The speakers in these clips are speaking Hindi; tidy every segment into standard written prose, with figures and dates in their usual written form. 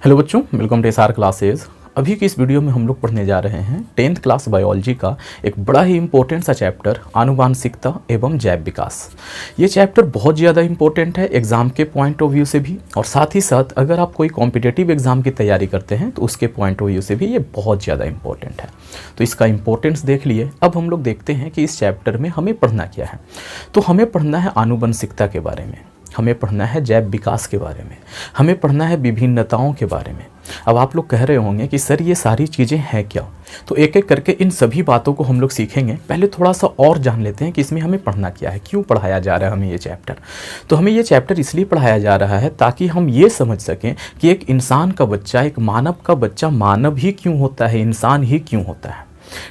हेलो बच्चों, वेलकम टू एसआर क्लासेस। अभी की इस वीडियो में हम लोग पढ़ने जा रहे हैं 10th क्लास बायोलॉजी का एक बड़ा ही इंपॉर्टेंट सा चैप्टर आनुवांशिकता एवं जैव विकास। ये चैप्टर बहुत ज़्यादा इंपॉर्टेंट है एग्ज़ाम के पॉइंट ऑफ व्यू से भी, और साथ ही साथ अगर आप कोई कॉम्पिटिटिव एग्ज़ाम की तैयारी करते हैं तो उसके पॉइंट ऑफ व्यू से भी ये बहुत ज़्यादा इंपॉर्टेंट है। तो इसका इंपॉर्टेंस देख लिए। अब हम लोग देखते हैं कि इस चैप्टर में हमें पढ़ना क्या है। तो हमें पढ़ना है आनुवंशिकता के बारे में, हमें पढ़ना है जैव विकास के बारे में, हमें पढ़ना है विभिन्नताओं के बारे में। अब आप लोग कह रहे होंगे कि सर ये सारी चीज़ें हैं क्या, तो एक एक करके इन सभी बातों को हम लोग सीखेंगे। पहले थोड़ा सा और जान लेते हैं कि इसमें हमें पढ़ना क्या है, क्यों पढ़ाया जा रहा है हमें ये चैप्टर। तो हमें ये चैप्टर इसलिए पढ़ाया जा रहा है ताकि हम ये समझ सकें कि एक इंसान का बच्चा, एक मानव का बच्चा मानव ही क्यों होता है, इंसान ही क्यों होता है।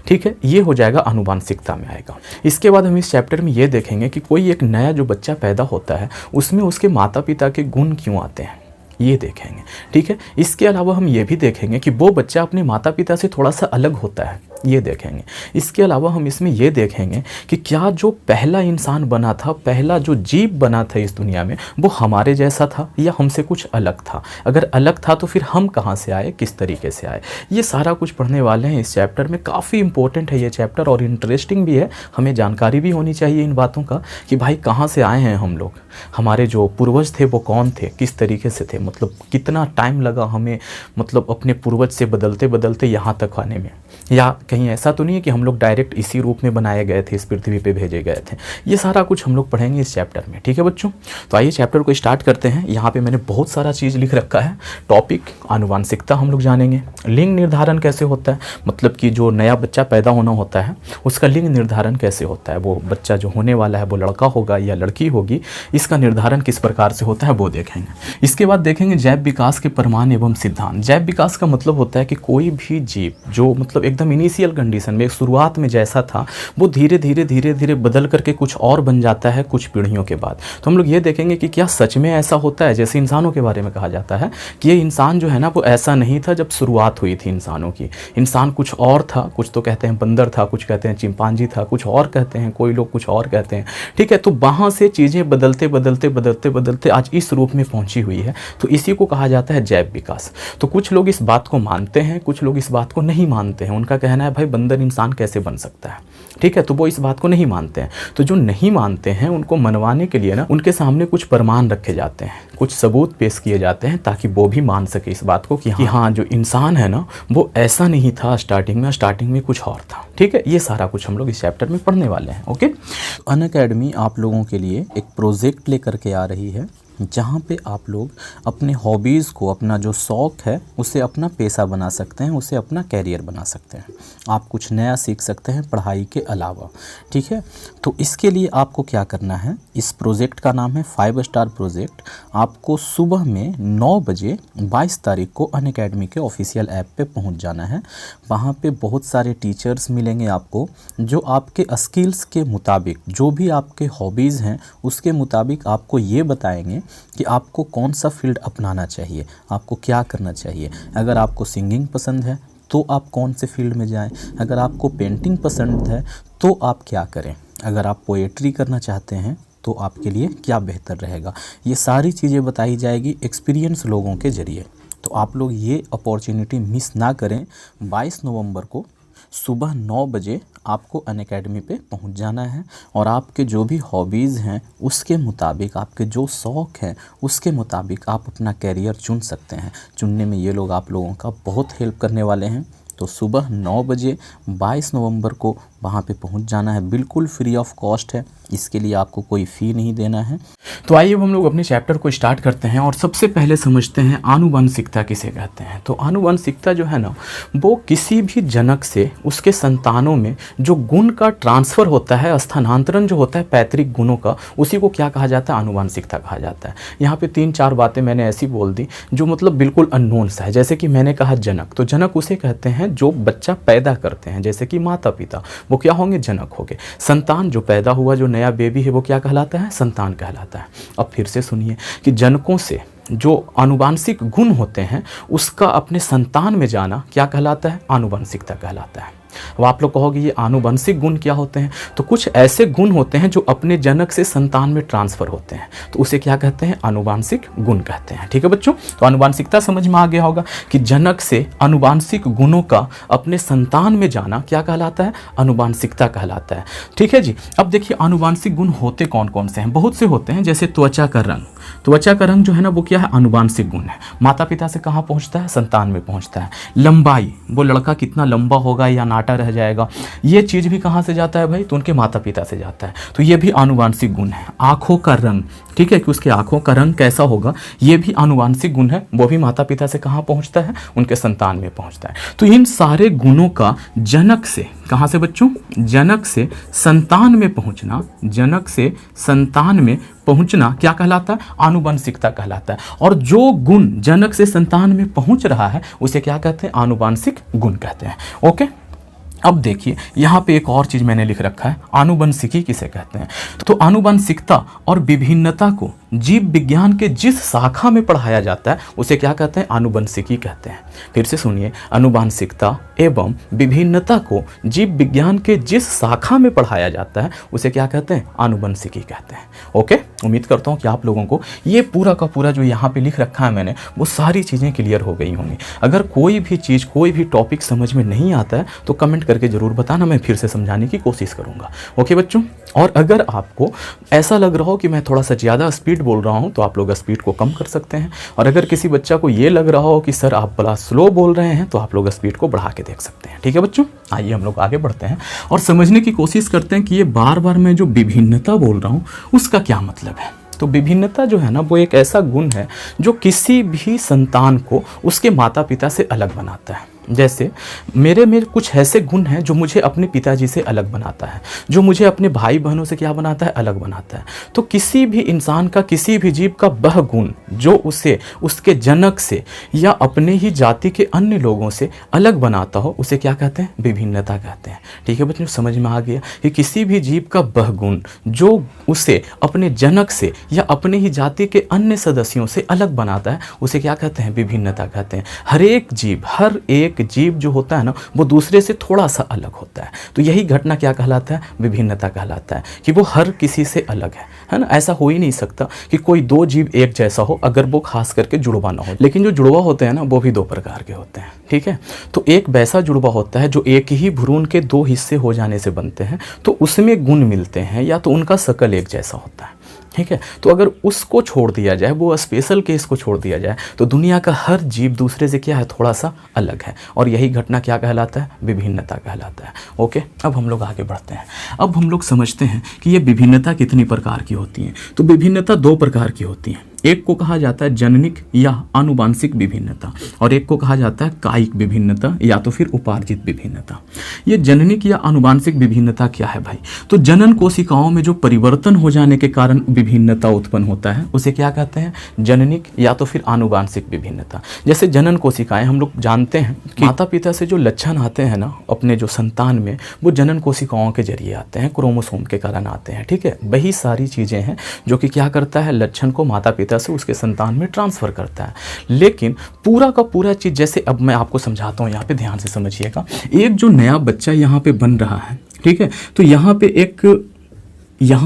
ठीक है, ये हो जाएगा आनुवांशिकता में आएगा। इसके बाद हम इस चैप्टर में ये देखेंगे कि कोई एक नया जो बच्चा पैदा होता है उसमें उसके माता पिता के गुण क्यों आते हैं, ये देखेंगे। ठीक है, इसके अलावा हम ये भी देखेंगे कि वो बच्चा अपने माता पिता से थोड़ा सा अलग होता है, ये देखेंगे। इसके अलावा हम इसमें ये देखेंगे कि क्या जो पहला इंसान बना था, पहला जो जीव बना था इस दुनिया में, वो हमारे जैसा था या हमसे कुछ अलग था। अगर अलग था तो फिर हम कहाँ से आए, किस तरीके से आए, ये सारा कुछ पढ़ने वाले हैं इस चैप्टर में। काफ़ी इंपॉर्टेंट है ये चैप्टर और इंटरेस्टिंग भी है। हमें जानकारी भी होनी चाहिए इन बातों का कि भाई कहाँ से आए हैं हम लोग, हमारे जो पूर्वज थे वो कौन थे, किस तरीके से थे, मतलब कितना टाइम लगा हमें, मतलब अपने पूर्वज से बदलते बदलते यहाँ तक आने में। या कहीं ऐसा तो नहीं है कि हम लोग डायरेक्ट इसी रूप में बनाए गए थे, इस पृथ्वी पे भेजे गए थे। ये सारा कुछ हम लोग पढ़ेंगे इस चैप्टर में। ठीक है बच्चों, तो आइए चैप्टर को स्टार्ट करते हैं। यहाँ पे मैंने बहुत सारा चीज़ लिख रखा है। टॉपिक आनुवांशिकता हम लोग जानेंगे। लिंग निर्धारण कैसे होता है, मतलब कि जो नया बच्चा पैदा होना होता है उसका लिंग निर्धारण कैसे होता है, वो बच्चा जो होने वाला है वो लड़का होगा या लड़की होगी, इसका निर्धारण किस प्रकार से होता है वो देखेंगे। इसके बाद देखेंगे जैव विकास के प्रमाण एवं सिद्धांत। जैव विकास का मतलब होता है कि कोई भी जीव जो मतलब एकदम इनिशियल कंडीशन में, शुरुआत में जैसा था, वो धीरे धीरे धीरे धीरे बदल करके कुछ और बन जाता है कुछ पीढ़ियों के बाद। तो हम लोग ये देखेंगे कि क्या सच में ऐसा होता है। जैसे इंसानों के बारे में कहा जाता है कि ये इंसान जो है ना वो ऐसा नहीं था जब शुरुआत हुई थी इंसानों की। इंसान कुछ और था, कुछ तो कहते हैं बंदर था, कुछ कहते हैं चिंपांजी था, कुछ और कहते हैं, कोई लोग कुछ और कहते हैं। ठीक है, तो वहाँ से चीज़ें बदलते बदलते बदलते बदलते आज इस रूप में पहुँची हुई है। तो इसी को कहा जाता है जैव विकास। तो कुछ लोग इस बात को मानते हैं, कुछ लोग इस बात को नहीं मानते हैं। उनका कहना है भाई बंदर इंसान कैसे बन सकता है। ठीक है, तो वो इस बात को नहीं मानते हैं। तो जो नहीं मानते हैं उनको मनवाने के लिए ना उनके सामने कुछ प्रमाण रखे जाते हैं, कुछ सबूत पेश किए जाते हैं ताकि वो भी मान सके इस बात को कि हाँ जो इंसान है ना वो ऐसा नहीं था स्टार्टिंग में कुछ और था। ठीक है, ये सारा कुछ हम लोग इस चैप्टर में पढ़ने वाले हैं। ओके, अनअकैडमी आप लोगों के लिए एक प्रोजेक्ट लेकर के आ रही है जहाँ पे आप लोग अपने हॉबीज़ को, अपना जो शौक़ है उसे अपना पेशा बना सकते हैं, उसे अपना कैरियर बना सकते हैं। आप कुछ नया सीख सकते हैं पढ़ाई के अलावा। ठीक है, तो इसके लिए आपको क्या करना है, इस प्रोजेक्ट का नाम है 5 स्टार प्रोजेक्ट। आपको सुबह में 9 बजे 22 तारीख को अनअकैडमी के ऑफिशियल ऐप पे पहुंच जाना है। वहाँ पे बहुत सारे टीचर्स मिलेंगे आपको जो आपके स्किल्स के मुताबिक, जो भी आपके हॉबीज़ हैं उसके मुताबिक आपको ये बताएंगे कि आपको कौन सा फील्ड अपनाना चाहिए, आपको क्या करना चाहिए। अगर आपको सिंगिंग पसंद है तो आप कौन से फील्ड में जाएं, अगर आपको पेंटिंग पसंद है तो आप क्या करें, अगर आप पोएट्री करना चाहते हैं तो आपके लिए क्या बेहतर रहेगा। ये सारी चीज़ें बताई जाएगी एक्सपीरियंस लोगों के ज़रिए। तो आप लोग ये अपॉर्चुनिटी मिस ना करें। 22 नवंबर को सुबह 9 बजे आपको अनअकैडमी पे पहुंच जाना है और आपके जो भी हॉबीज़ हैं उसके मुताबिक, आपके जो शौक़ हैं उसके मुताबिक आप अपना कैरियर चुन सकते हैं। चुनने में ये लोग आप लोगों का बहुत हेल्प करने वाले हैं। तो सुबह 9 बजे 22 नवंबर को वहाँ पे पहुँच जाना है, बिल्कुल फ्री ऑफ कॉस्ट है, इसके लिए आपको कोई फ़ी नहीं देना है। तो आइए हम लोग अपने चैप्टर को स्टार्ट करते हैं और सबसे पहले समझते हैं आनुवंशिकता किसे कहते हैं। तो आनुवंशिकता जो है ना वो किसी भी जनक से उसके संतानों में जो गुण का ट्रांसफ़र होता है, स्थानांतरण जो होता है पैतृक गुणों का, उसी को क्या कहा जाता है, आनुवंशिकता कहा जाता है। यहाँ पे 3-4 बातें मैंने ऐसी बोल दी जो मतलब बिल्कुल अननोन सा है। जैसे कि मैंने कहा जनक, तो जनक उसे कहते हैं जो बच्चा पैदा करते हैं, जैसे कि माता पिता, वो क्या होंगे, जनक होंगे। संतान जो पैदा हुआ, जो नया बेबी है, वो क्या कहलाता है, संतान कहलाता है। अब फिर से सुनिए कि जनकों से जो आनुवांशिक गुण होते हैं उसका अपने संतान में जाना क्या कहलाता है, आनुवंशिकता कहलाता है। अब आप लोग कहोगे ये आनुवंशिक गुण क्या होते हैं? तो कुछ ऐसे गुण होते हैं जो अपने जनक से संतान में ट्रांसफर होते हैं, तो उसे क्या कहते हैं? आनुवंशिक गुण कहते हैं। ठीक है बच्चों, तो आनुवंशिकता समझ में आ गया होगा कि जनक से आनुवंशिक गुणों का अपने संतान में जाना क्या कहलाता है? आनुवंशिकता कहलाता है। ठीक है जी। अब देखिए आनुवंशिक गुण होते कौन कौन से हैं? बहुत से होते हैं, जैसे त्वचा का रंग। त्वचा का रंग जो है ना वो क्या है? आनुवंशिक गुण है। माता पिता से कहाँ पहुँचता है? संतान में पहुँचता है। लंबाई, वो लड़का कितना लंबा होगा या नाटा रह जाएगा, ये चीज़ भी कहाँ से जाता है भाई? तो उनके माता पिता से जाता है, तो ये भी आनुवंशिक गुण है। आँखों का रंग, ठीक है, कि उसके आँखों का रंग कैसा होगा, ये भी आनुवंशिक गुण है, वो भी माता पिता से कहाँ पहुँचता है? उनके संतान में पहुँचता है। तो इन सारे गुणों का जनक से, कहाँ से बच्चों? जनक से संतान में पहुँचना, जनक से संतान में पहुंचना क्या कहलाता है? आनुवंशिकता कहलाता है। और जो गुण जनक से संतान में पहुंच रहा है उसे क्या कहते हैं? आनुवंशिक गुण कहते हैं। ओके, अब देखिए यहाँ पे एक और चीज मैंने लिख रखा है, आनुवंशिकी किसे कहते हैं? तो आनुवंशिकता और विभिन्नता को जीव विज्ञान के जिस शाखा में पढ़ाया जाता है उसे क्या कहते हैं? आनुवंशिकी कहते हैं। फिर से सुनिए, आनुवंशिकता एवं विभिन्नता को जीव विज्ञान के जिस शाखा में पढ़ाया जाता है उसे क्या कहते हैं? आनुवंशिकी कहते हैं। ओके, उम्मीद करता हूँ कि आप लोगों को ये पूरा का पूरा जो यहाँ पे लिख रखा है मैंने, वो सारी चीज़ें क्लियर हो गई होंगी। अगर कोई भी चीज़, कोई भी टॉपिक समझ में नहीं आता है तो कमेंट करके ज़रूर बताना, मैं फिर से समझाने की कोशिश करूँगा। ओके बच्चों, और अगर आपको ऐसा लग रहा हो कि मैं थोड़ा सा ज़्यादा स्पीड बोल रहा हूँ तो आप लोग स्पीड को कम कर सकते हैं, और अगर किसी बच्चा को ये लग रहा हो कि सर आप बड़ा स्लो बोल रहे हैं तो आप लोग स्पीड को बढ़ा के देख सकते हैं। ठीक है बच्चों, आइए हम लोग आगे बढ़ते हैं और समझने की कोशिश करते हैं कि ये बार बार मैं जो विभिन्नता बोल रहा हूँ उसका क्या मतलब है। तो विभिन्नता जो है ना वो एक ऐसा गुण है जो किसी भी संतान को उसके माता पिता से अलग बनाता है। जैसे मेरे में कुछ ऐसे गुण हैं जो मुझे अपने पिताजी से अलग बनाता है, जो मुझे अपने भाई बहनों से क्या बनाता है? अलग बनाता है। तो किसी भी इंसान का, किसी भी जीव का वह गुण जो उसे उसके जनक से या अपने ही जाति के अन्य लोगों से अलग बनाता हो उसे क्या कहते हैं? विभिन्नता कहते हैं। ठीक है बच्चों, समझ में आ गया कि किसी भी जीव का वह गुण जो उसे अपने जनक से या अपने ही जाति के अन्य सदस्यों से अलग बनाता है उसे क्या कहते हैं? विभिन्नता कहते हैं। हर एक जीव जो होता है ना वो दूसरे से थोड़ा सा अलग होता है, तो यही घटना क्या कहलाता है? विभिन्नता कहलाता है, कि वो हर किसी से अलग है ना। ऐसा हो ही नहीं सकता कि कोई दो जीव एक जैसा हो अगर वो खास करके जुड़वा ना हो, लेकिन जो जुड़वा होते हैं ना वो भी दो प्रकार के होते हैं। ठीक है, तो एक वैसा जुड़वा होता है जो एक ही भ्रूण के दो हिस्से हो जाने से बनते हैं, तो उसमें गुण मिलते हैं या तो उनका शकल एक जैसा होता है। ठीक है, तो अगर उसको छोड़ दिया जाए, वो स्पेशल केस को छोड़ दिया जाए, तो दुनिया का हर जीव दूसरे से क्या है? थोड़ा सा अलग है, और यही घटना क्या कहलाता है? विभिन्नता कहलाता है। ओके, अब हम लोग आगे बढ़ते हैं। अब हम लोग समझते हैं कि ये विभिन्नता कितनी प्रकार की होती है। तो विभिन्नता दो प्रकार की होती है, एक को कहा जाता है जननिक या आनुवंशिक विभिन्नता, और एक को कहा जाता है कायिक विभिन्नता या तो फिर उपार्जित विभिन्नता। ये जननिक या आनुवंशिक विभिन्नता क्या है भाई? तो जनन कोशिकाओं में जो परिवर्तन हो जाने के कारण विभिन्नता उत्पन्न होता है उसे क्या कहते हैं? जननिक या तो फिर आनुवंशिक विभिन्नता। जैसे जनन कोशिकाएं, हम लोग जानते हैं कि माता पिता से जो लक्षण आते हैं ना अपने जो संतान में, वो जनन कोशिकाओं के जरिए आते हैं, क्रोमोसोम के कारण आते हैं। ठीक है, वही सारी चीज़ें हैं जो कि क्या करता है? लक्षण को माता पिता से उसके संतान में ट्रांसफर करता है। लेकिन पूरा का पूरा चीज, जैसे अब मैं आपको समझाता हूं, यहाँ पे ध्यान से समझिएगा। एक जो नया बच्चा यहाँ पे बन रहा है, ठीक है, तो यहाँ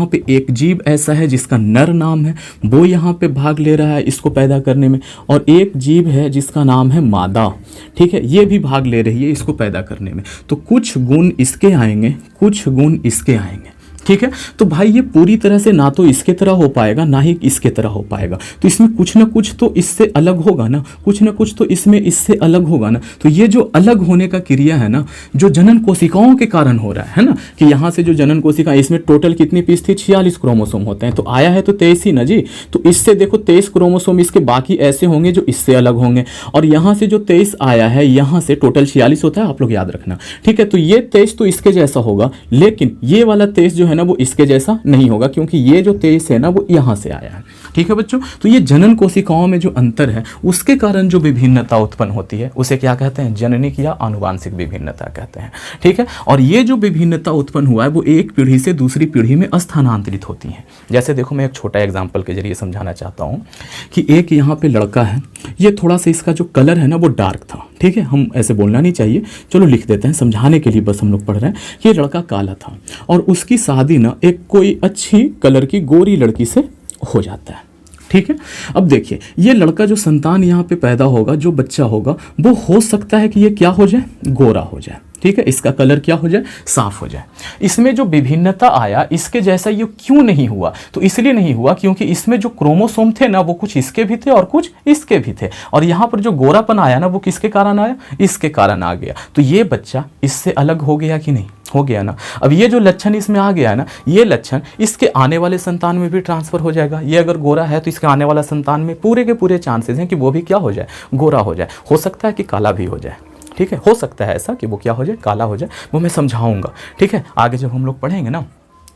पे एक जीव ऐसा है जिसका नर नाम है, वो यहाँ पे भाग ले रहा है इसको पैदा करने में, और एक जीव है जिसका नाम है मादा। ठीक है, ये भी भाग ले रही है इसको पैदा करने में। तो कुछ गुण इसके आएंगे, कुछ गुण इसके आएंगे। ठीक है, तो भाई ये पूरी तरह से ना तो इसके तरह हो पाएगा ना ही इसके तरह हो पाएगा, तो इसमें कुछ ना कुछ तो इससे अलग होगा ना, कुछ ना कुछ तो इसमें इससे अलग होगा ना। तो ये जो अलग होने का क्रिया है ना, जो जनन कोशिकाओं के कारण हो रहा है ना, कि यहाँ से जो जनन कोशिका, इसमें टोटल कितनी पीस थी? 46 क्रोमोसोम होते हैं, तो आया है तो 23 ही ना जी। तो इससे देखो 23 क्रोमोसोम इसके बाकी ऐसे होंगे जो इससे अलग होंगे, और यहाँ से जो 23 आया है, यहाँ से टोटल 46 होता है, आप लोग याद रखना। ठीक है, तो ये 23 तो इसके जैसा होगा, लेकिन ये वाला 23 जो है ना वो इसके जैसा नहीं होगा, क्योंकि ये जो 23 है ना वो यहाँ से आया है। ठीक है बच्चों, तो ये जनन कोशिकाओं में जो अंतर है उसके कारण जो विभिन्नता उत्पन्न होती है उसे क्या कहते हैं? जननिक या आनुवंशिक विभिन्नता कहते हैं। ठीक है, और ये जो विभिन्नता उत्पन्न हुआ है वो एक पीढ़ी से दूसरी पीढ़ी में स्थानांतरित होती है। जैसे देखो, मैं एक छोटा एग्जाम्पल के जरिए समझाना चाहता हूँ कि एक यहाँ पे लड़का है, ये थोड़ा सा इसका जो कलर है ना वो डार्क था। ठीक है, हम ऐसे बोलना नहीं चाहिए, चलो लिख देते हैं समझाने के लिए, बस हम लोग पढ़ रहे हैं कि ये लड़का काला था और उसकी शादी ना एक कोई अच्छी कलर की गोरी लड़की से हो जाता है। ठीक है, अब देखिए ये लड़का जो संतान यहाँ पे पैदा होगा, जो बच्चा होगा, वो हो सकता है कि ये क्या हो जाए, गोरा हो जाए। ठीक है, इसका कलर क्या हो जाए, साफ हो जाए। इसमें जो विभिन्नता आया इसके जैसा ये क्यों नहीं हुआ, तो इसलिए नहीं हुआ क्योंकि इसमें जो क्रोमोसोम थे ना वो कुछ इसके भी थे और कुछ इसके भी थे, और यहाँ पर जो गोरापन आया ना वो किसके कारण आया, इसके कारण आ गया। तो ये बच्चा इससे अलग हो गया कि नहीं, हो गया ना। अब ये जो लक्षण इसमें आ गया ना, ये लक्षण इसके आने वाले संतान में भी ट्रांसफर हो जाएगा। ये अगर गोरा है तो इसके आने वाला संतान में पूरे के पूरे चांसेस हैं कि वो भी क्या हो जाए, गोरा हो जाए। हो सकता है कि काला भी हो जाए। ठीक है, हो सकता है ऐसा कि वो क्या हो जाए, काला हो जाए, वो मैं समझाऊंगा। ठीक है, आगे जब हम लोग पढ़ेंगे ना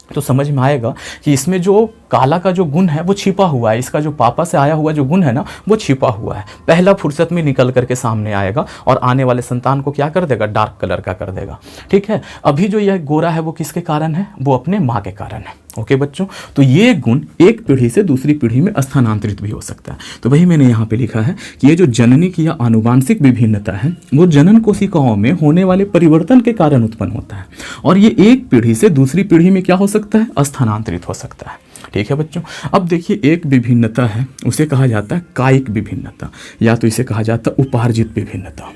तो समझ में आएगा कि इसमें जो काला का जो गुण है वो छिपा हुआ है, इसका जो पापा से आया हुआ जो गुण है ना वो छिपा हुआ है, पहला फुर्सत में निकल करके सामने आएगा और आने वाले संतान को क्या कर देगा, डार्क कलर का कर देगा। ठीक है, अभी जो यह गोरा है वो किसके कारण है, वो अपने माँ के कारण है। ओके बच्चों, तो ये गुण एक पीढ़ी से दूसरी पीढ़ी में स्थानांतरित भी हो सकता है। तो वही मैंने यहाँ पे लिखा है कि ये जो जननिक या आनुवांशिक विभिन्नता है वो जनन कोशिकाओं में होने वाले परिवर्तन के कारण उत्पन्न होता है, और ये एक पीढ़ी से दूसरी पीढ़ी में क्या हो सकता है, स्थानांतरित हो सकता है। ठीक है बच्चों, अब देखिए एक विभिन्नता है उसे कहा जाता है कायिक विभिन्नता, या तो इसे कहा जाता है उपार्जित विभिन्नता।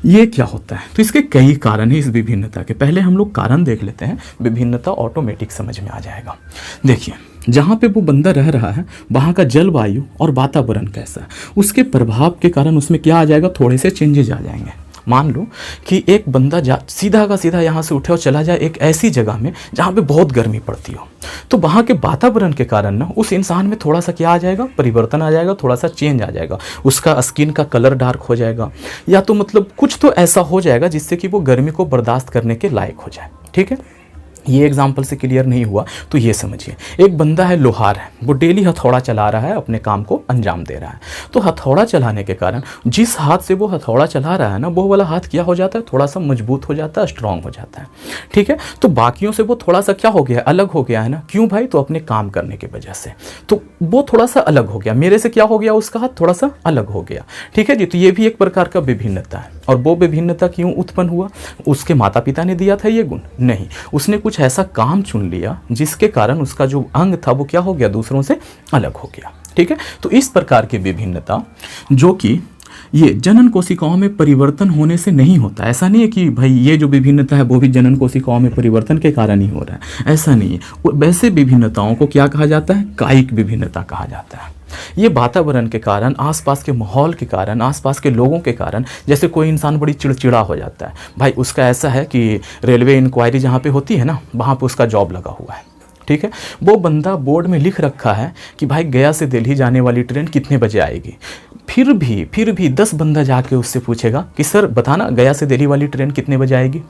ये क्या होता है, तो इसके कई कारण हैं इस विभिन्नता के। पहले हम लोग कारण देख लेते हैं, विभिन्नता ऑटोमेटिक समझ में आ जाएगा। देखिए जहाँ पे वो बंदा रह रहा है वहाँ का जलवायु और वातावरण कैसा है, उसके प्रभाव के कारण उसमें क्या आ जाएगा, थोड़े से चेंजेज आ जाएंगे। मान लो कि एक बंदा सीधा का सीधा यहाँ से उठे और चला जाए एक ऐसी जगह में जहाँ पे बहुत गर्मी पड़ती हो, तो वहाँ के वातावरण के कारण ना उस इंसान में थोड़ा सा क्या आ जाएगा, परिवर्तन आ जाएगा, थोड़ा सा चेंज आ जाएगा, उसका स्किन का कलर डार्क हो जाएगा, या तो मतलब कुछ तो ऐसा हो जाएगा जिससे कि वो गर्मी को बर्दाश्त करने के लायक हो जाए। ठीक है, ये एग्जाम्पल से क्लियर नहीं हुआ तो ये समझिए, एक बंदा है लोहार है, वो डेली हथौड़ा चला रहा है, अपने काम को अंजाम दे रहा है, तो हथौड़ा चलाने के कारण जिस हाथ से वो हथौड़ा चला रहा है ना वो वाला हाथ क्या हो जाता है, थोड़ा सा मजबूत हो जाता है, स्ट्रांग हो जाता है। ठीक है, तो बाकियों से वो थोड़ा सा क्या हो गया, अलग हो गया है ना, क्यों भाई, तो अपने काम करने की वजह से, तो वो थोड़ा सा अलग हो गया, मेरे से क्या हो गया, उसका हाथ थोड़ा सा अलग हो गया। ठीक है जी, तो ये भी एक प्रकार का विभिन्नता है। और वो विभिन्नता क्यों उत्पन्न हुआ, उसके माता पिता ने दिया था ये गुण, नहीं, उसने कुछ ऐसा काम चुन लिया जिसके कारण उसका जो अंग था वो क्या हो गया, दूसरों से अलग हो गया। ठीक है, तो इस प्रकार की विभिन्नता जो कि ये जनन कोशिकाओं में परिवर्तन होने से नहीं होता, ऐसा नहीं है कि भाई ये जो विभिन्नता है वो भी जनन कोशिकाओं में परिवर्तन के कारण ही हो रहा है, ऐसा नहीं है। वैसे विभिन्नताओं को क्या कहा जाता है, कायिक विभिन्नता कहा जाता है। ये वातावरण के कारण, आसपास के माहौल के कारण, आसपास के लोगों के कारण, जैसे कोई इंसान बड़ी चिड़चिड़ा हो जाता है, भाई उसका ऐसा है कि रेलवे इंक्वायरी जहाँ पे होती है ना वहाँ पे उसका जॉब लगा हुआ है। ठीक है, वो बंदा बोर्ड में लिख रखा है कि भाई गया से दिल्ली जाने वाली ट्रेन कितने बजे आएगी, फिर भी 10 बंदा जाके उससे पूछेगा कि सर बताना गया से दिल्ली वाली ट्रेन कितने बजे आएगी,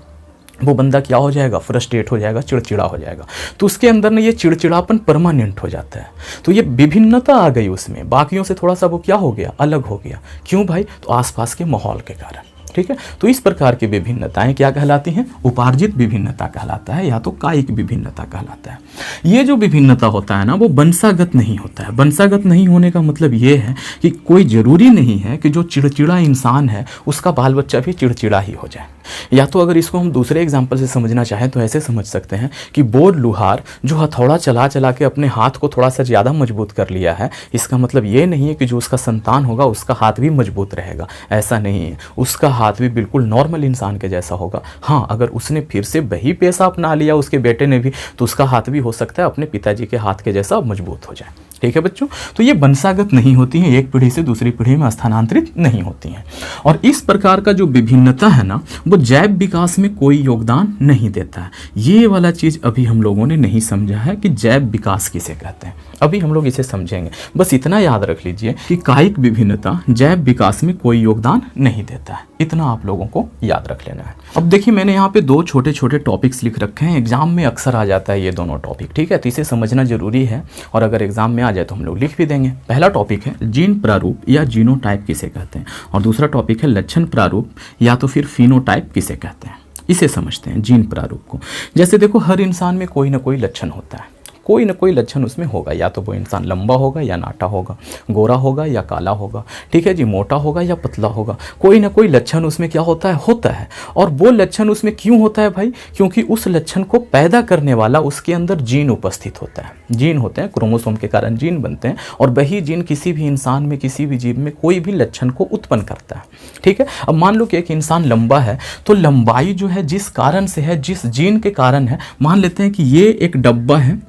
वो बंदा क्या हो जाएगा, फ्रस्ट्रेट हो जाएगा, चिड़चिड़ा हो जाएगा। तो उसके अंदर ना ये चिड़चिड़ापन परमानेंट हो जाता है। तो ये विभिन्नता आ गई उसमें, बाकियों से थोड़ा सा वो क्या हो गया, अलग हो गया। क्यों भाई, तो आसपास के माहौल के कारण। ठीक है, तो इस प्रकार की विभिन्नताएं क्या कहलाती हैं, उपार्जित विभिन्नता कहलाता है, या तो कायिक विभिन्नता कहलाता है। ये जो विभिन्नता होता है ना वो वंशागत नहीं होता है। वंशागत नहीं होने का मतलब ये है कि कोई जरूरी नहीं है कि जो चिड़चिड़ा इंसान है उसका बाल बच्चा भी चिड़चिड़ा ही हो जाए। या तो अगर इसको हम दूसरे एग्जाम्पल से समझना चाहें तो ऐसे समझ सकते हैं कि बोर लुहार जो हथौड़ा चला चला के अपने हाथ को थोड़ा सा ज़्यादा मजबूत कर लिया है, इसका मतलब ये नहीं है कि जो उसका संतान होगा उसका हाथ भी मजबूत रहेगा, ऐसा नहीं है। उसका हाथ भी बिल्कुल नॉर्मल इंसान के जैसा होगा। हाँ, अगर उसने फिर से वही पेशा अपना लिया उसके बेटे ने भी, तो उसका हाथ भी हो सकता है अपने पिताजी के हाथ के जैसा मजबूत हो जाए। ठीक है बच्चों, तो ये वंशागत नहीं होती हैं, एक पीढ़ी से दूसरी पीढ़ी में स्थानांतरित नहीं होती हैं। और इस प्रकार का जो विभिन्नता है ना वो जैव विकास में कोई योगदान नहीं देता है। ये वाला चीज़ अभी हम लोगों ने नहीं समझा है कि जैव विकास किसे कहते हैं, अभी हम लोग इसे समझेंगे। बस इतना याद रख लीजिए कि कायिक विभिन्नता जैव विकास में कोई योगदान नहीं देता है, इतना आप लोगों को याद रख लेना है। अब देखिए मैंने यहाँ पे 2 छोटे छोटे टॉपिक्स लिख रखे हैं, एग्जाम में अक्सर आ जाता है ये दोनों टॉपिक। ठीक है, तो इसे समझना जरूरी है और अगर एग्जाम में आ जाए तो हम लोग लिख भी देंगे। पहला टॉपिक है जीन प्रारूप या जीनोटाइप किसे कहते हैं, और दूसरा टॉपिक है लक्षण प्रारूप या तो फिर फिनोटाइप किसे कहते हैं। इसे समझते हैं जीन प्रारूप को। जैसे देखो हर इंसान में कोई ना कोई लक्षण होता है, कोई ना कोई लक्षण उसमें होगा, या तो वो इंसान लंबा होगा या नाटा होगा, गोरा होगा या काला होगा, ठीक है जी, मोटा होगा या पतला होगा, कोई ना कोई लक्षण उसमें क्या होता है। और वो लक्षण उसमें क्यों होता है भाई? क्योंकि उस लक्षण को पैदा करने वाला उसके अंदर जीन उपस्थित होता है। जीन होते हैं, क्रोमोसोम के कारण जीन बनते हैं, और वही जीन किसी भी इंसान में, किसी भी जीव में कोई भी लक्षण को उत्पन्न करता है, ठीक है। अब मान लो कि एक इंसान लंबा है, तो लंबाई जो है जिस कारण से है, जिस जीन के कारण है, मान लेते हैं कि ये एक डब्बा है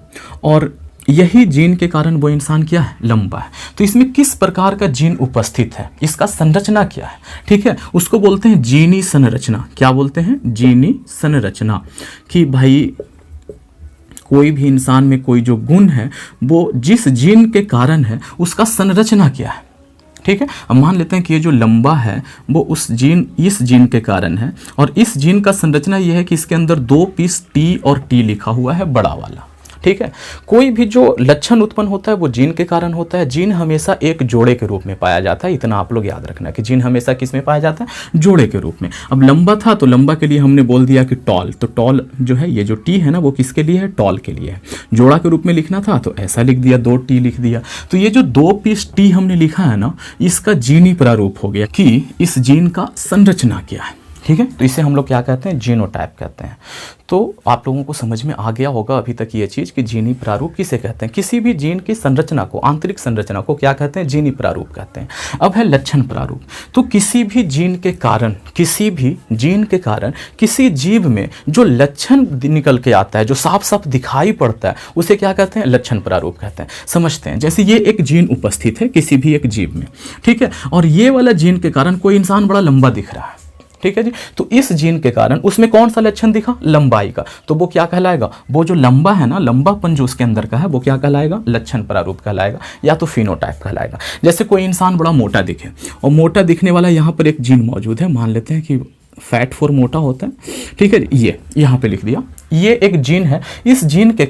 और यही जीन के कारण वो इंसान क्या है? लंबा है। तो इसमें किस प्रकार का जीन उपस्थित है, इसका संरचना क्या है, ठीक है, उसको बोलते हैं जीनी संरचना। क्या बोलते हैं? जीनी संरचना। कि भाई कोई भी इंसान में कोई जो गुण है वो जिस जीन के कारण है, उसका संरचना क्या है, ठीक है। अब मान लेते हैं कि ये जो लंबा है वो इस जीन के कारण है, और इस जीन का संरचना ये है कि इसके अंदर 2 पीस टी और टी लिखा हुआ है, बड़ा वाला, ठीक है। कोई भी जो लक्षण उत्पन्न होता है वो जीन के कारण होता है। जीन हमेशा एक जोड़े के रूप में पाया जाता है, इतना आप लोग याद रखना कि जीन हमेशा किस में पाया जाता है? जोड़े के रूप में। अब लंबा था तो लंबा के लिए हमने बोल दिया कि टॉल, तो टॉल जो है, ये जो टी है ना, वो किसके लिए है? टॉल के लिए है। जोड़ा के रूप में लिखना था तो ऐसा लिख दिया, 2 टी लिख दिया। तो ये जो 2 पीस टी हमने लिखा है ना, इसका जीनी प्रारूप हो गया कि इस जीन का संरचना क्या है, ठीक है। तो इसे हम लोग क्या कहते हैं? जीनोटाइप कहते हैं। तो आप लोगों को समझ में आ गया होगा अभी तक ये चीज़ कि जीनी प्रारूप किसे कहते हैं। किसी भी जीन की संरचना को, आंतरिक संरचना को क्या कहते हैं? जीनी प्रारूप कहते हैं। अब है लक्षण प्रारूप। तो किसी भी जीन के कारण, किसी जीव में जो लक्षण निकल के आता है, जो साफ साफ दिखाई पड़ता है, उसे क्या कहते हैं? लक्षण प्रारूप कहते हैं। समझते हैं, जैसे ये एक जीन उपस्थित है किसी भी एक जीव में, ठीक है, और ये वाला जीन के कारण कोई इंसान बड़ा लंबा दिख रहा है, ठीक है जी। तो इस जीन के कारण उसमें कौन सा लक्षण दिखा? लंबाई का। तो वो क्या कहलाएगा? वो जो लंबा है ना, लंबापन जो उसके अंदर का है, वो क्या कहलाएगा? लक्षण प्रारूप कहलाएगा, या तो फिनोटाइप कहलाएगा। जैसे कोई इंसान बड़ा मोटा दिखे, और मोटा दिखने वाला यहाँ पर एक जीन मौजूद है, मान लेते हैं कि फैट फॉर मोटा होता है, ठीक है, ये यहाँ पे लिख दिया, ये एक जीन है। इस जीन के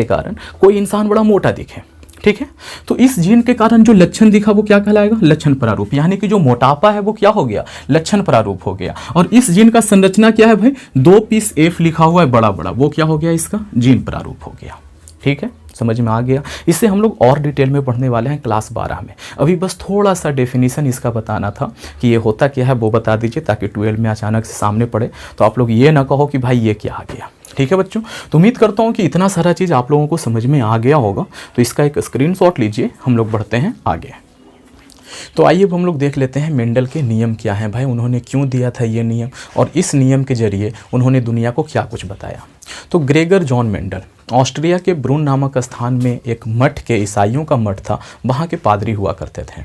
कारण कोई इंसान बड़ा मोटा दिखे, ठीक है। तो इस जीन के कारण जो लक्षण दिखा वो क्या कहलाएगा? लक्षण प्रारूप। यानी कि जो मोटापा है वो क्या हो गया? लक्षण प्रारूप हो गया। और इस जीन का संरचना क्या है भाई? 2 पीस एफ लिखा हुआ है बड़ा बड़ा, वो क्या हो गया? इसका जीन प्रारूप हो गया, ठीक है। समझ में आ गया। इसे हम लोग और डिटेल में पढ़ने वाले हैं क्लास 12 में। अभी बस थोड़ा सा डेफिनेशन इसका बताना था कि ये होता क्या है, वो बता दीजिए, ताकि 12 में अचानक से सामने पड़े तो आप लोग ये ना कहो कि भाई ये क्या आ गया, ठीक है बच्चों। तो उम्मीद करता हूँ कि इतना सारा चीज़ आप लोगों को समझ में आ गया होगा। तो इसका एक स्क्रीनशॉट लीजिए, हम लोग बढ़ते हैं आगे। तो आइए अब हम लोग देख लेते हैं मेंडल के नियम क्या हैं भाई, उन्होंने क्यों दिया था ये नियम, और इस नियम के जरिए उन्होंने दुनिया को क्या कुछ बताया। तो ग्रेगर जॉन मेंडल ऑस्ट्रिया के ब्रून नामक स्थान में एक मठ के, ईसाइयों का मठ था, वहाँ के पादरी हुआ करते थे।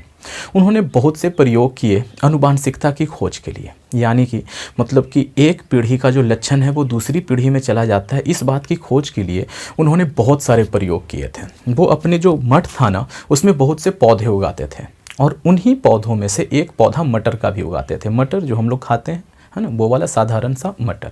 उन्होंने बहुत से प्रयोग किए अनुवांशिकता की खोज के लिए, यानी कि मतलब कि एक पीढ़ी का जो लक्षण है वो दूसरी पीढ़ी में चला जाता है, इस बात की खोज के लिए उन्होंने बहुत सारे प्रयोग किए थे। वो अपने जो मठ था ना, उसमें बहुत से पौधे उगाते थे, और उन्हीं पौधों में से एक पौधा मटर का भी उगाते थे। मटर जो हम लोग खाते हैं, है ना, वो वाला साधारण सा मटर,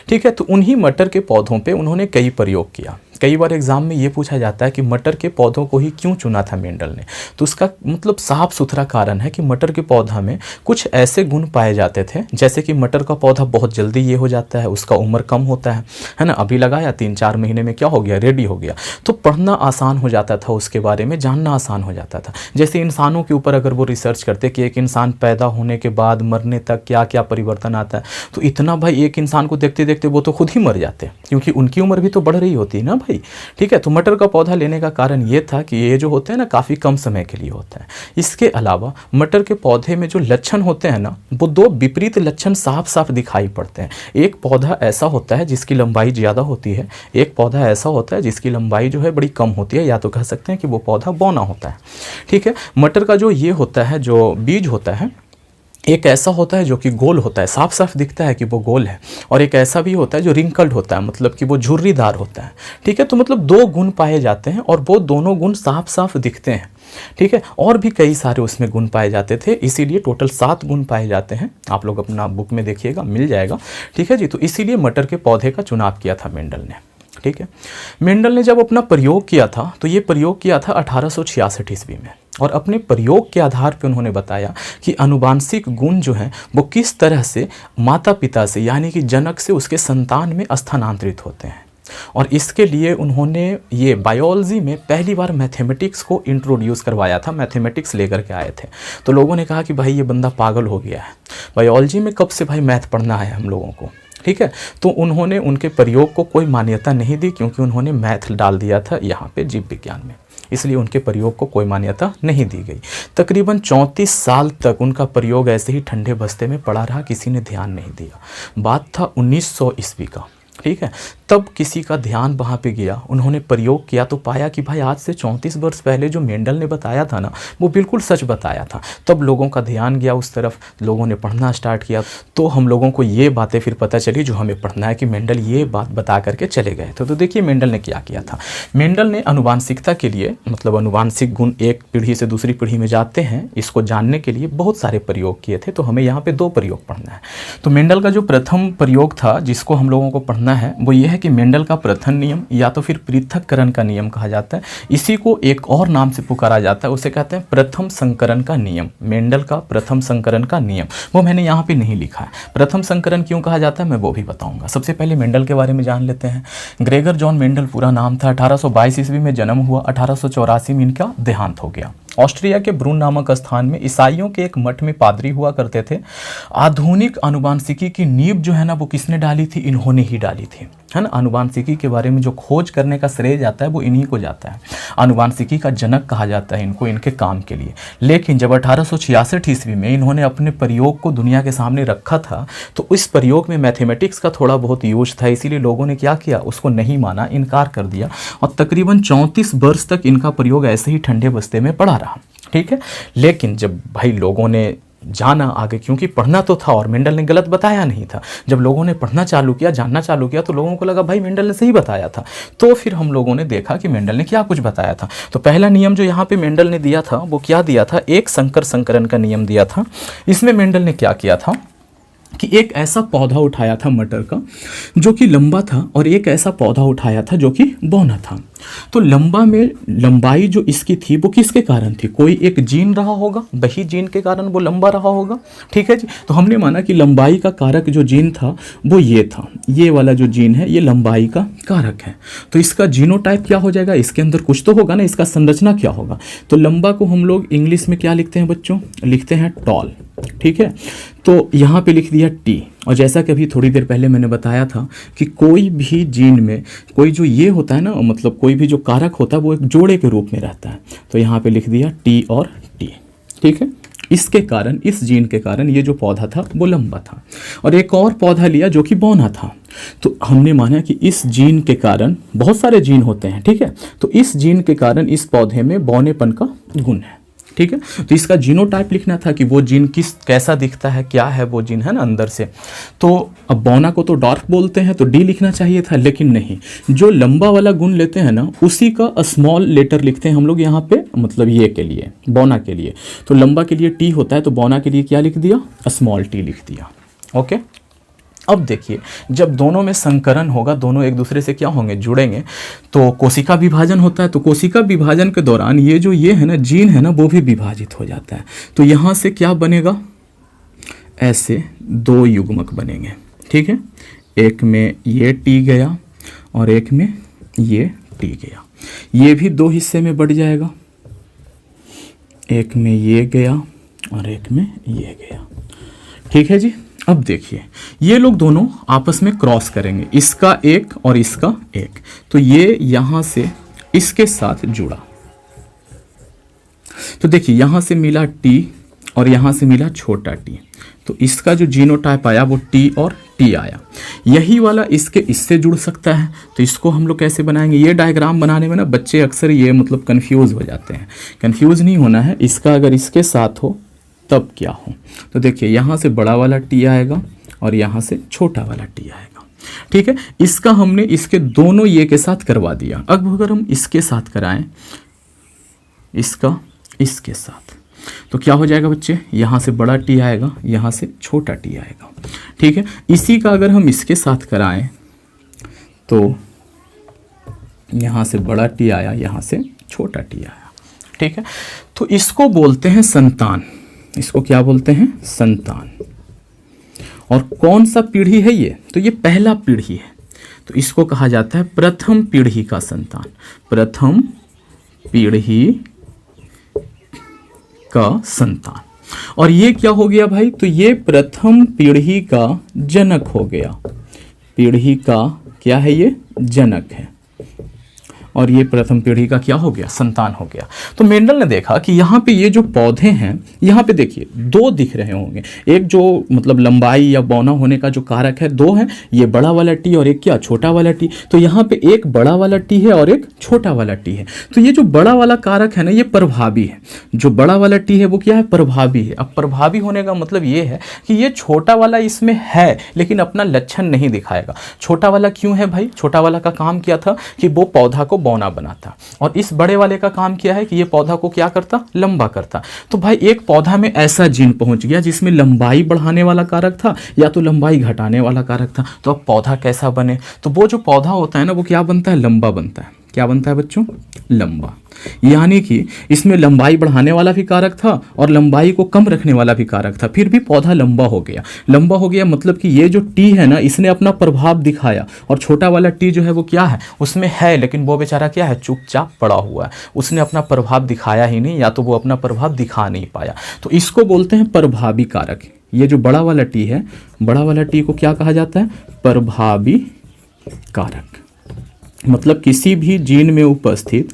ठीक है। तो उन्हीं मटर के पौधों पे उन्होंने कई प्रयोग किया। कई बार एग्जाम में ये पूछा जाता है कि मटर के पौधों को ही क्यों चुना था मेंडल ने। तो उसका मतलब साफ सुथरा कारण है कि मटर के पौधा में कुछ ऐसे गुण पाए जाते थे, जैसे कि मटर का पौधा बहुत जल्दी ये हो जाता है, उसका उम्र कम होता है ना, अभी लगाया 3-4 महीने में क्या हो गया, रेडी हो गया। तो पढ़ना आसान हो जाता था, उसके बारे में जानना आसान हो जाता था। जैसे इंसानों के ऊपर अगर वो रिसर्च करते कि एक इंसान पैदा होने के बाद मरने तक क्या क्या परिवर्तन आता है, तो इतना भाई एक इंसान को देखते देखते वो तो खुद ही मर जाते, क्योंकि उनकी उम्र भी तो बढ़ रही होती है ना भाई, ठीक है। तो मटर का पौधा लेने का कारण ये था कि ये जो होते हैं ना, काफ़ी कम समय के लिए होता है। इसके अलावा मटर के पौधे में जो लक्षण होते हैं ना, वो 2 विपरीत लक्षण साफ साफ दिखाई पड़ते हैं। एक पौधा ऐसा होता है जिसकी लंबाई ज़्यादा होती है, एक पौधा ऐसा होता है जिसकी लंबाई जो है बड़ी कम होती है, या तो कह सकते हैं कि वो पौधा बौना होता है, ठीक है। मटर का जो ये होता है, जो बीज होता है, एक ऐसा होता है जो कि गोल होता है, साफ साफ दिखता है कि वो गोल है, और एक ऐसा भी होता है जो रिंकल्ड होता है, मतलब कि वो झुर्रीदार होता है, ठीक है। तो मतलब 2 गुण पाए जाते हैं, और वो दोनों गुण साफ साफ दिखते हैं, ठीक है। और भी कई सारे उसमें गुण पाए जाते थे, इसीलिए टोटल 7 गुण पाए जाते हैं। आप लोग अपना बुक में देखिएगा, मिल जाएगा, ठीक है जी। तो इसीलिए मटर के पौधे का चुनाव किया था मेंडल ने, ठीक है। मेंडल ने जब अपना प्रयोग किया था, तो ये प्रयोग किया था 1866 ईस्वी में, और अपने प्रयोग के आधार पर उन्होंने बताया कि आनुवांशिक गुण जो हैं वो किस तरह से माता पिता से, यानी कि जनक से उसके संतान में स्थानांतरित होते हैं। और इसके लिए उन्होंने ये बायोलॉजी में पहली बार मैथमेटिक्स को इंट्रोड्यूस करवाया था, मैथमेटिक्स लेकर के आए थे। तो लोगों ने कहा कि भाई ये बंदा पागल हो गया है, बायोलॉजी में कब से भाई मैथ पढ़ना है हम लोगों को, ठीक है। तो उन्होंने उनके प्रयोग को कोई मान्यता नहीं दी, क्योंकि उन्होंने मैथ डाल दिया था यहाँ पे जीव विज्ञान में, इसलिए उनके प्रयोग को कोई मान्यता नहीं दी गई। तकरीबन 34 साल तक उनका प्रयोग ऐसे ही ठंडे बस्ते में पड़ा रहा, किसी ने ध्यान नहीं दिया। बात था 1900 ईस्वी का, ठीक है। तब किसी का ध्यान वहाँ पे गया, उन्होंने प्रयोग किया तो पाया कि भाई आज से 34 वर्ष पहले जो मेंडल ने बताया था ना, वो बिल्कुल सच बताया था। तब लोगों का ध्यान गया उस तरफ, लोगों ने पढ़ना स्टार्ट किया, तो हम लोगों को ये बातें फिर पता चली जो हमें पढ़ना है कि मेंडल ये बात बता करके चले गए थे। तो देखिए मेंडल ने क्या किया था। मेंडल ने आनुवांशिकता के लिए, मतलब अनुवांशिक गुण एक पीढ़ी से दूसरी पीढ़ी में जाते हैं, इसको जानने के लिए बहुत सारे प्रयोग किए थे। तो हमें यहाँ पे 2 प्रयोग पढ़ना है। तो मेंडल का जो प्रथम प्रयोग था जिसको हम लोगों को पढ़ना है वो ये है कि मेंडल का प्रथम नियम या तो फिर पृथक्करण का नियम कहा जाता है। इसी को एक और नाम से पुकारा जाता है, उसे कहते हैं प्रथम संकरण का नियम। मेंडल का प्रथम संकरण का नियम, वो मैंने यहाँ पे नहीं लिखा है। प्रथम संकरण क्यों कहा जाता है मैं वो भी बताऊंगा। सबसे पहले मेंडल के बारे में जान लेते हैं। ग्रेगर जॉन मेंडल पूरा नाम था। 1822 ईस्वी में जन्म हुआ, 1884 में इनका देहांत हो गया। ऑस्ट्रिया के ब्रून नामक स्थान में ईसाइयों के एक मठ में पादरी हुआ करते थे। आधुनिक आनुवांशिकी की नींव जो है ना वो किसने डाली थी, इन्होंने ही डाली थी, है ना। आनुवांशिकी के बारे में जो खोज करने का श्रेय जाता है वो इन्हीं को जाता है। आनुवांशिकी का जनक कहा जाता है इनको, इनके काम के लिए। लेकिन जब 1866 ईस्वी में इन्होंने अपने प्रयोग को दुनिया के सामने रखा था तो इस प्रयोग में मैथमेटिक्स का थोड़ा बहुत यूज था, इसीलिए लोगों ने क्या किया, उसको नहीं माना, इनकार कर दिया। और तकरीबन 34 वर्ष तक इनका प्रयोग ऐसे ही ठंडे बस्ते में पड़ा रहा, ठीक है। लेकिन जब भाई लोगों ने जाना आगे, क्योंकि पढ़ना तो था और मेंडल ने गलत बताया नहीं था, जब लोगों ने पढ़ना चालू किया, जानना चालू किया, तो लोगों को लगा भाई मेंडल ने सही बताया था। तो फिर हम लोगों ने देखा कि मेंडल ने क्या कुछ बताया था। तो पहला नियम जो यहाँ पे मेंडल ने दिया था वो क्या दिया था, एक संकर संकरण का नियम दिया था। इसमें मेंडल ने क्या किया था कि एक ऐसा पौधा उठाया था मटर का जो कि लंबा था, और एक ऐसा पौधा उठाया था जो कि बौना था। तो लंबा में लंबाई जो इसकी थी वो किसके कारण थी, कोई एक जीन रहा होगा, वही जीन के कारण वो लंबा रहा होगा, ठीक है जी। तो हमने माना कि लंबाई का कारक जो जीन था वो ये था, ये वाला जो जीन है ये लंबाई का कारक है। तो इसका जीनोटाइप क्या हो जाएगा, इसके अंदर कुछ तो होगा ना, इसका संरचना क्या होगा। तो लंबा को हम लोग इंग्लिश में क्या लिखते हैं बच्चों, लिखते हैं टॉल, ठीक है। तो यहाँ पे लिख दिया टी। और जैसा कि अभी थोड़ी देर पहले मैंने बताया था कि कोई भी जीन में कोई जो ये होता है ना, मतलब कोई भी जो कारक होता है वो एक जोड़े के रूप में रहता है। तो यहाँ पे लिख दिया टी और टी, ठीक है। इसके कारण, इस जीन के कारण ये जो पौधा था वो लंबा था। और एक और पौधा लिया जो कि बौना था। तो हमने माना कि इस जीन के कारण, बहुत सारे जीन होते हैं, ठीक है, तो इस जीन के कारण इस पौधे में बौनेपन का गुण है, ठीक है। तो इसका जीनोटाइप लिखना था कि वो जीन कैसा दिखता है, क्या है वो जीन, है ना, अंदर से। तो अब बौना को तो डार्क बोलते हैं तो डी लिखना चाहिए था, लेकिन नहीं, जो लंबा वाला गुण लेते हैं ना उसी का स्मॉल लेटर लिखते हैं हम लोग यहाँ पे, मतलब ये के लिए, बौना के लिए। तो लंबा के लिए टी होता है, तो बौना के लिए क्या लिख दिया, स्मॉल टी लिख दिया, ओके। अब देखिए जब दोनों में संकरण होगा, दोनों एक दूसरे से क्या होंगे, जुड़ेंगे, तो कोशिका विभाजन होता है। तो कोशिका विभाजन के दौरान ये जो ये है ना जीन है ना वो भी विभाजित हो जाता है। तो यहाँ से क्या बनेगा, ऐसे 2 युग्मक बनेंगे, ठीक है। एक में ये टी गया और एक में ये टी गया, ये भी 2 हिस्से में बढ़ जाएगा, एक में ये गया और एक में ये गया, ठीक है जी। अब देखिए ये लोग दोनों आपस में क्रॉस करेंगे, इसका एक और इसका एक, तो ये यहां से इसके साथ जुड़ा। तो देखिए यहां से मिला टी और यहां से मिला छोटा टी, तो इसका जो जीनोटाइप आया वो टी और टी आया। यही वाला इसके इससे जुड़ सकता है, तो इसको हम लोग कैसे बनाएंगे, ये डायग्राम बनाने में ना बच्चे अक्सर ये मतलब कंफ्यूज हो जाते हैं। कंफ्यूज नहीं होना है, इसका अगर इसके साथ हो तब क्या हो। तो देखिए यहाँ से बड़ा वाला टी आएगा और यहाँ से छोटा वाला टी आएगा, ठीक है। इसका हमने इसके दोनों ये के साथ करवा दिया। अब अगर हम इसके साथ कराएं, इसका इसके साथ, तो क्या हो जाएगा बच्चे, यहाँ से बड़ा टी आएगा, यहाँ से छोटा टी आएगा, ठीक है। इसी का अगर हम इसके साथ कराएं तो यहाँ से बड़ा टी आया, यहाँ से छोटा टी आया, ठीक है। तो इसको बोलते हैं संतान, इसको क्या बोलते हैं, संतान। और कौन सा पीढ़ी है ये, तो ये पहला पीढ़ी है। तो इसको कहा जाता है प्रथम पीढ़ी का संतान, प्रथम पीढ़ी का संतान। और ये क्या हो गया भाई, तो ये प्रथम पीढ़ी का जनक हो गया, पीढ़ी का क्या है, ये जनक है, और ये प्रथम पीढ़ी का क्या हो गया, संतान हो गया। तो मेंडल ने देखा कि यहाँ पे ये जो पौधे हैं, यहाँ पे देखिए दो दिख रहे होंगे, एक जो मतलब लंबाई या बौना होने का जो कारक है दो है, ये बड़ा वाला टी और एक क्या, छोटा वाला टी। तो यहाँ पे एक बड़ा वाला टी है और एक छोटा वाला टी है। तो ये जो बड़ा वाला कारक है ना, ये प्रभावी है, जो बड़ा वाला टी है वो क्या है, प्रभावी है। अब प्रभावी होने का मतलब ये है कि ये छोटा वाला इसमें है लेकिन अपना लक्षण नहीं दिखाएगा। छोटा वाला क्यों है भाई, छोटा वाला का काम क्या था कि वो पौधा को बौना बनाता, और इस बड़े वाले का काम क्या है कि ये पौधा को क्या करता, लंबा करता। तो भाई एक पौधा में ऐसा जीन पहुंच गया जिसमें लंबाई बढ़ाने वाला कारक था या तो लंबाई घटाने वाला कारक था। तो अब पौधा कैसा बने, तो वो जो पौधा होता है ना वो क्या बनता है, लंबा बनता है। क्या बनता है बच्चों, लंबा। यानी कि इसमें लंबाई बढ़ाने वाला भी कारक था और लंबाई को कम रखने वाला भी कारक था, फिर भी पौधा लंबा हो गया। लंबा हो गया मतलब कि ये जो टी है ना, इसने अपना प्रभाव दिखाया, और छोटा वाला टी जो है वो क्या है, उसमें है लेकिन वो बेचारा क्या है, चुपचाप पड़ा हुआ है, उसने अपना प्रभाव दिखाया ही नहीं, या तो वो अपना प्रभाव दिखा नहीं पाया। तो इसको बोलते हैं प्रभावी कारक। ये जो बड़ा वाला टी है, बड़ा वाला टी को क्या कहा जाता है, प्रभावी कारक। मतलब किसी भी जीन में उपस्थित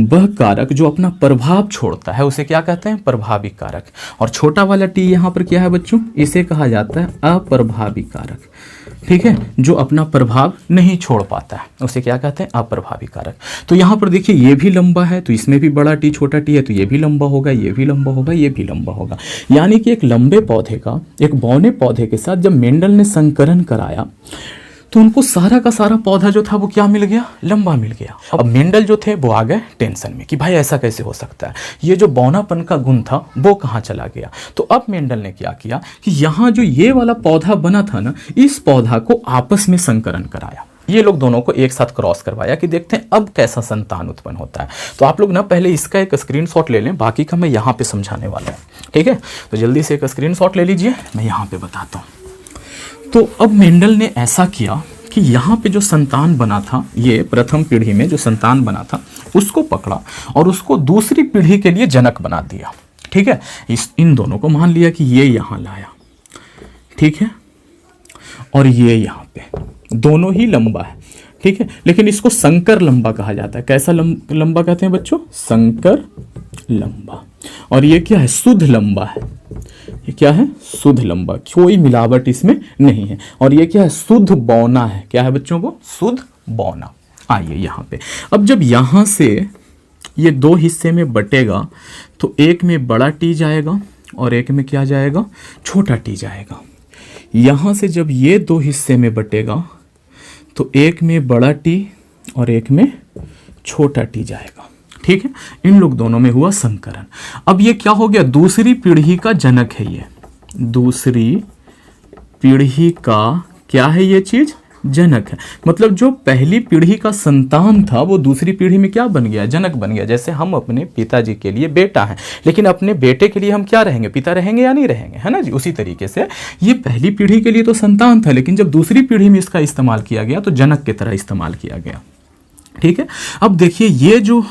वह कारक जो अपना प्रभाव छोड़ता है उसे क्या कहते हैं, प्रभावी कारक। और छोटा वाला टी यहाँ पर क्या है बच्चों, इसे कहा जाता है अप्रभावी कारक। ठीक है, जो अपना प्रभाव नहीं छोड़ पाता है उसे क्या कहते हैं, अप्रभावी कारक। तो यहाँ पर देखिए ये भी लंबा है, तो इसमें भी बड़ा टी छोटा टी है, तो ये भी लंबा होगा, ये भी लंबा होगा, ये भी लंबा होगा। यानी कि एक लंबे पौधे का एक बौने पौधे के साथ जब मेंडल ने संकरण कराया तो उनको सारा का सारा पौधा जो था वो क्या मिल गया, लंबा मिल गया। अब मेंडल जो थे वो आ गए टेंशन में कि भाई ऐसा कैसे हो सकता है, ये जो बौनापन का गुण था वो कहाँ चला गया। तो अब मेंडल ने क्या किया कि यहाँ जो ये वाला पौधा बना था ना, इस पौधा को आपस में संकरण कराया। ये लोग दोनों को एक साथ क्रॉस करवाया कि देखते हैं अब कैसा संतान उत्पन्न होता है। तो आप लोग ना पहले इसका एक स्क्रीनशॉट ले लें, बाकी का मैं यहाँ पे समझाने वाला हूँ। ठीक है, तो जल्दी से एक स्क्रीनशॉट ले लीजिए, मैं यहाँ पे बताता हूँ। तो अब मेंडल ने ऐसा किया कि यहाँ पे जो संतान बना था, ये प्रथम पीढ़ी में जो संतान बना था उसको पकड़ा और उसको दूसरी पीढ़ी के लिए जनक बना दिया। ठीक है, इन दोनों को मान लिया कि ये यहाँ लाया, ठीक है, और ये यहाँ पे दोनों ही लंबा है। ठीक है, लेकिन इसको संकर लंबा कहा जाता है। कैसा लंबा कहते हैं बच्चों, संकर लंबा। और ये क्या है, शुद्ध लंबा है। ये क्या है, शुद्ध लंबा, कोई मिलावट इसमें नहीं है। और ये क्या है, शुद्ध बौना है। क्या है बच्चों को, शुद्ध बौना। आइए यहाँ पे, अब जब यहाँ से ये दो हिस्से में बटेगा तो एक में बड़ा टी जाएगा और एक में क्या जाएगा, छोटा टी जाएगा। यहाँ से जब ये दो हिस्से में बटेगा तो एक में बड़ा टी और एक में छोटा टी जाएगा। ठीक है, इन लोग दोनों में हुआ संकरण। अब ये क्या हो गया, दूसरी पीढ़ी का जनक है। ये दूसरी पीढ़ी का क्या है, ये चीज जनक है। मतलब जो पहली पीढ़ी का संतान था वो दूसरी पीढ़ी में क्या बन गया, जनक बन गया। जैसे हम अपने पिताजी के लिए बेटा हैं, लेकिन अपने बेटे के लिए हम क्या रहेंगे, पिता रहेंगे या नहीं रहेंगे, है ना जी। उसी तरीके से ये पहली पीढ़ी के लिए तो संतान था, लेकिन जब दूसरी पीढ़ी में इसका इस्तेमाल किया गया तो जनक की तरह इस्तेमाल किया गया। ठीक है, अब देखिए ये जो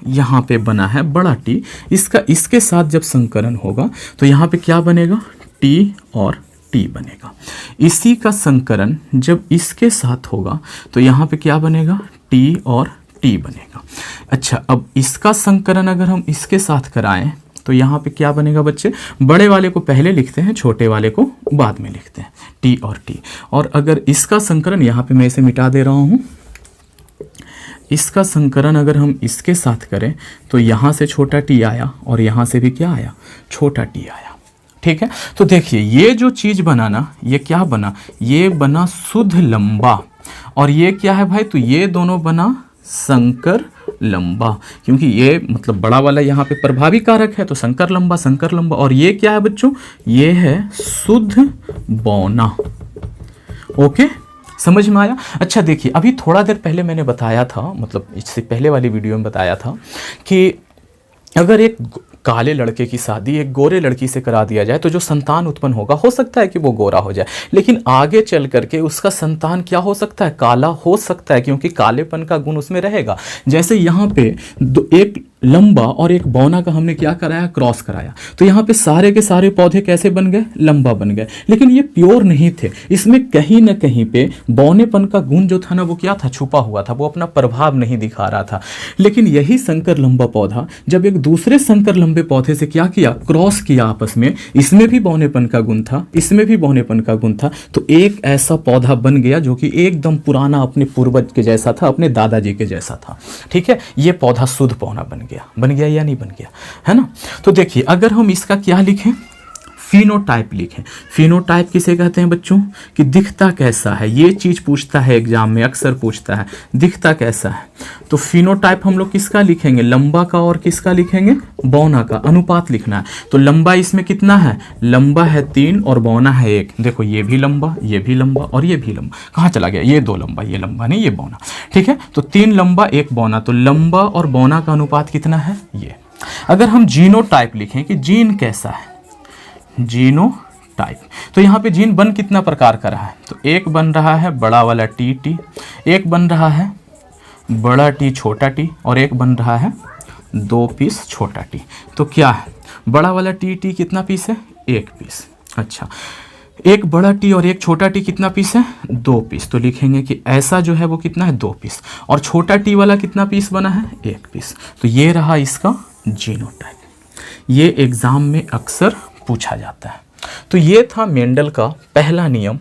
यहाँ पे बना है बड़ा टी, इसका इसके साथ जब संकरण होगा तो यहाँ पे क्या बनेगा, टी और टी बनेगा। इसी का संकरण जब इसके साथ होगा तो यहाँ पे क्या बनेगा, टी और टी बनेगा। अच्छा, अब इसका संकरण अगर हम इसके साथ कराएं तो यहाँ पे क्या बनेगा बच्चे, बड़े वाले को पहले लिखते हैं, छोटे वाले को बाद में लिखते हैं, टी और टी। और अगर इसका संकरण, यहाँ पे मैं इसे मिटा दे रहा हूँ, इसका संकरण अगर हम इसके साथ करें तो यहाँ से छोटा टी आया और यहाँ से भी क्या आया, छोटा टी आया। ठीक है, तो देखिए ये जो चीज बना ना, ये क्या बना, ये बना शुद्ध लंबा। और ये क्या है भाई, तो ये दोनों बना संकर लंबा, क्योंकि ये मतलब बड़ा वाला यहाँ पे प्रभावी कारक है तो संकर लंबा, संकर लंबा। और ये क्या है बच्चों, ये है शुद्ध बौना। ओके, समझ में आया। अच्छा देखिए, अभी थोड़ा देर पहले मैंने बताया था, मतलब इससे पहले वाली वीडियो में बताया था कि अगर एक काले लड़के की शादी एक गोरे लड़की से करा दिया जाए तो जो संतान उत्पन्न होगा हो सकता है कि वो गोरा हो जाए, लेकिन आगे चल करके उसका संतान क्या हो सकता है, काला हो सकता है, क्योंकि कालेपन का गुण उसमें रहेगा। जैसे यहाँ पे एक लंबा और एक बौना का हमने क्या कराया, क्रॉस कराया, तो यहाँ पे सारे के सारे पौधे कैसे बन गए, लंबा बन गए, लेकिन ये प्योर नहीं थे, इसमें कहीं ना कहीं पे बौनेपन का गुण जो था ना वो क्या था, छुपा हुआ था, वो अपना प्रभाव नहीं दिखा रहा था। लेकिन यही संकर लंबा पौधा जब एक दूसरे संकर लंबे पौधे से क्या किया, क्रॉस किया आपस में, इसमें भी बौनेपन का गुण था, इसमें भी बौनेपन का गुण था, तो एक ऐसा पौधा बन गया जो कि एकदम पुराना अपने पूर्वज के जैसा था, अपने दादाजी के जैसा था। ठीक है, ये पौधा शुद्ध पौधा बन गया या नहीं बन गया, है ना। तो देखिए अगर हम इसका क्या लिखें, फिनोटाइप लिखें। फिनोटाइप किसे कहते हैं बच्चों, कि दिखता कैसा है, ये चीज पूछता है एग्जाम में, अक्सर पूछता है दिखता कैसा है। तो फिनोटाइप हम लोग किसका लिखेंगे, लंबा का और किसका लिखेंगे, बौना का, अनुपात लिखना है। तो लंबा इसमें कितना है, लंबा है 3 और बौना है 1। देखो ये भी लंबा, ये भी लंबा और ये भी लंबा, कहाँ चला गया, ये 2 लंबा, ये लंबा नहीं, ये बौना। ठीक है, तो 3 लंबा 1 बौना, तो लंबा और बौना का अनुपात कितना है, ये। अगर हम जीनोटाइप लिखें कि जीन कैसा है, जीनोटाइप, तो यहाँ पे जीन बन कितना प्रकार का रहा है, तो एक बन रहा है बड़ा वाला टी, एक बन रहा है बड़ा टी छोटा टी, और एक बन रहा है 2 पीस छोटा टी। तो क्या है, बड़ा वाला टी कितना पीस है, 1 पीस। अच्छा, एक बड़ा टी और एक छोटा टी कितना पीस है, 2 पीस। तो लिखेंगे कि ऐसा जो है वो कितना है, 2 पीस, और छोटा टी वाला कितना पीस बना है, 1 पीस। तो ये रहा इसका जीनोटाइप, ये एग्जाम में अक्सर पूछा जाता है। तो ये था मेंडल का पहला नियम,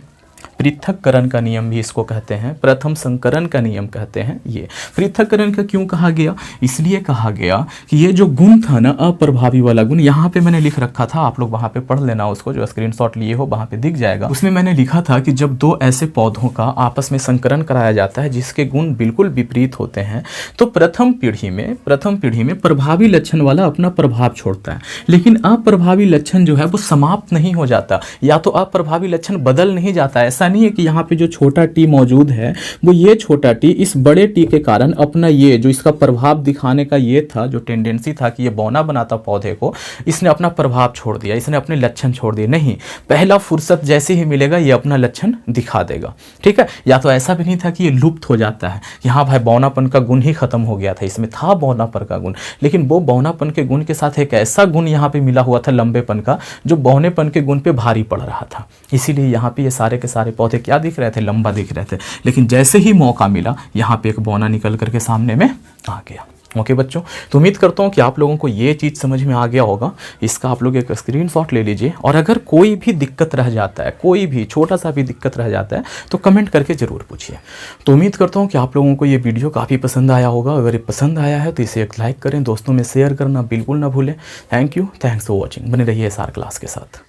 पृथक्करण का नियम भी इसको कहते हैं, प्रथम संकरण का नियम कहते हैं। ये पृथक्करण का क्यों कहा गया, इसलिए कहा गया कि ये जो गुण था ना, अप्रभावी वाला गुण, यहाँ पे मैंने लिख रखा था, आप लोग वहाँ पे पढ़ लेना उसको, जो स्क्रीनशॉट लिए हो वहाँ पे दिख जाएगा। उसमें मैंने लिखा था कि जब 2 ऐसे पौधों का आपस में संकरण कराया जाता है जिसके गुण बिल्कुल विपरीत होते हैं, तो प्रथम पीढ़ी में प्रभावी लक्षण वाला अपना प्रभाव छोड़ता है, लेकिन अप्रभावी लक्षण जो है वो समाप्त नहीं हो जाता, या तो अप्रभावी लक्षण बदल नहीं जाता। ऐसा नहीं है कि यहाँ पे जो छोटा टी मौजूद है वो ये छोटा टी इस बड़े टी के कारण अपना ये जो इसका प्रभाव दिखाने का ये था, जो टेंडेंसी था कि ये बौना बनाता पौधे को, इसने अपना प्रभाव छोड़ दिया, इसने अपने लक्षण छोड़ दिए। नहीं, पहला फुर्सत जैसे ही मिलेगा ये अपना लक्षण दिखा देगा। ठीक है, या तो ऐसा भी नहीं था कि ये लुप्त हो जाता है कि हाँ भाई बौनापन का गुण ही खत्म हो गया था, इसमें था बौनापन का गुण, लेकिन वो बौनापन के गुण के साथ एक ऐसा गुण यहाँ पे मिला हुआ था लंबेपन का, जो बौनेपन के गुण पे भारी पड़ रहा था। इसीलिए यहाँ पे ये सारे के सारे पौधे क्या दिख रहे थे, लंबा दिख रहे थे, लेकिन जैसे ही मौका मिला यहाँ पे एक बौना निकल करके सामने में आ गया। ओके बच्चों, तो उम्मीद करता हूँ कि आप लोगों को ये चीज़ समझ में आ गया होगा। इसका आप लोग एक स्क्रीनशॉट ले लीजिए, और अगर कोई भी दिक्कत रह जाता है, कोई भी छोटा सा भी दिक्कत रह जाता है तो कमेंट करके ज़रूर पूछिए। तो उम्मीद करता हूँ कि आप लोगों को ये वीडियो काफ़ी पसंद आया होगा। अगर ये पसंद आया है तो इसे एक लाइक करें, दोस्तों में शेयर करना बिल्कुल ना भूलें। Thank you, thanks for watching. बने रहिए SR क्लास के साथ।